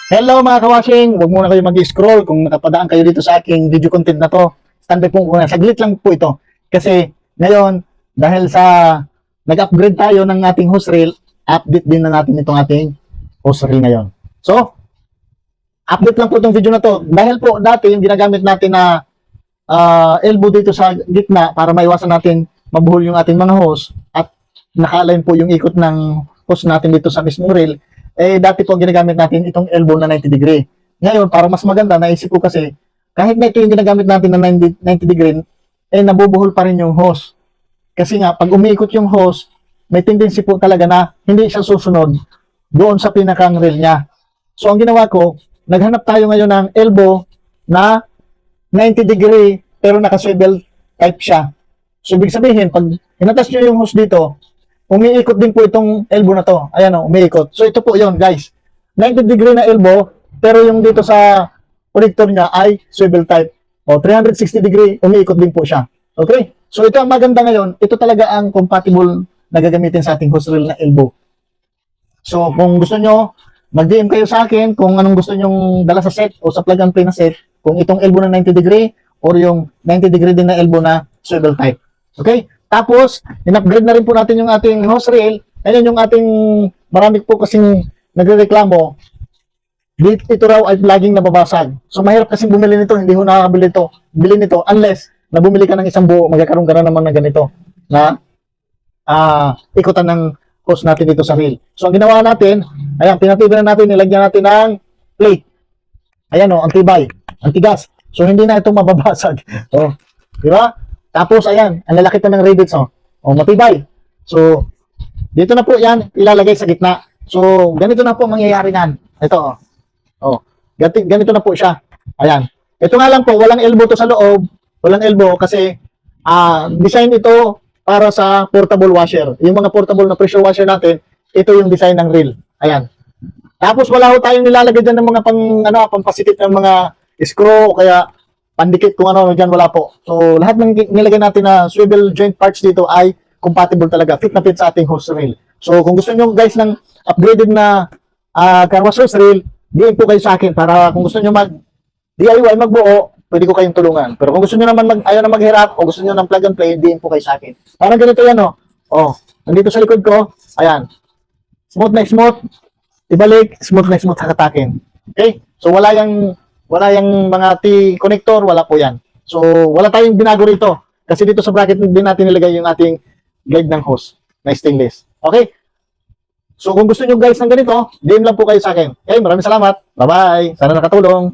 Hello mga kawashing, huwag muna kayo mag-scroll kung nakapadaan kayo dito sa aking video content na to. Standby po muna, saglit lang po ito. Kasi ngayon, dahil sa nag-upgrade tayo ng ating host reel, update din na natin itong ating host reel ngayon. So, update lang po itong video na to. Dahil po dati yung ginagamit natin na elbow dito sa gitna para maiwasan natin mabuhol yung ating mga host at naka-align po yung ikot ng host natin dito sa mismong reel, dati po ginagamit natin itong elbow na 90 degree. Ngayon, para mas maganda, naisip ko kasi, kahit na ito yung ginagamit natin na 90 degree, nabubuhol pa rin yung hose. Kasi nga, pag umiikot yung hose, may tendency po talaga na hindi siya susunod doon sa pinakang reel niya. So, ang ginawa ko, naghanap tayo ngayon ng elbow na 90 degree, pero naka-swivel type siya. So, ibig sabihin, pag inatas nyo yung hose dito, umiikot din po itong elbow na to. Ayan o, umiikot. So ito po yon guys. 90 degree na elbow, pero yung dito sa connector niya ay swivel type. O, 360 degree, umiikot din po siya. Okay? So ito ang maganda ngayon. Ito talaga ang compatible na gagamitin sa ating hose reel na elbow. So kung gusto nyo, mag-DM kayo sa akin kung anong gusto nyong dala sa set o sa plug and play na set. Kung itong elbow na 90 degree or yung 90 degree din na elbow na swivel type. Okay? Tapos, in-upgrade na rin po natin yung ating hose reel. Ayun yung ating marami po kasing nagrereklamo. Ito raw ay laging nababasag. So, mahirap kasing bumili nito. Hindi ho nakakabili ito. Bili nito unless na bumili ka ng isang buo, magkakaroon ka na naman ng ganito na ikutan ng hose natin dito sa reel. So, ang ginawa natin, ayan, pinatibay na natin, nilagyan natin ng plate. Ayan o, ang tibay, ang tigas. So, hindi na ito mababasag. So, di ba? Tapos, ayan, ang lalaki pa ng rivets, oh. Oh, matibay. So, dito na po yan, ilalagay sa gitna. So, ganito na po mangyayari nan. Ito, oh. Oh, ganito na po siya. Ayan. Ito nga lang po, walang elbow to sa loob. Walang elbow kasi, design ito para sa portable washer. Yung mga portable na pressure washer natin, ito yung design ng reel. Ayan. Tapos, wala ho tayong nilalagay dyan ng mga pampasikip ng mga screw, kaya pandikit kung ano dyan, wala po. So, lahat ng nilagay natin na swivel joint parts dito ay compatible talaga. Fit na fit sa ating hose reel. So, kung gusto nyo guys ng upgraded na car wash hose reel, DM po kayo sa akin para kung gusto nyo mag-DIY, magbuo, pwede ko kayong tulungan. Pero kung gusto nyo naman ayaw na maghirap o gusto nyo ng plug and play, DM po kayo sa akin. Parang ganito yan, oh. Oh, nandito sa likod ko, ayan. Smooth na smooth, ibalik, smooth na smooth hakatakin. Okay? So, wala yung mga T-connector, wala po yan. So, wala tayong binago rito. Kasi dito sa bracket din natin nilagay yung ating guide ng hose na stainless. Okay? So, kung gusto nyo guys ng ganito, DM lang po kayo sa akin. Okay, maraming salamat. Bye-bye. Sana nakatulong.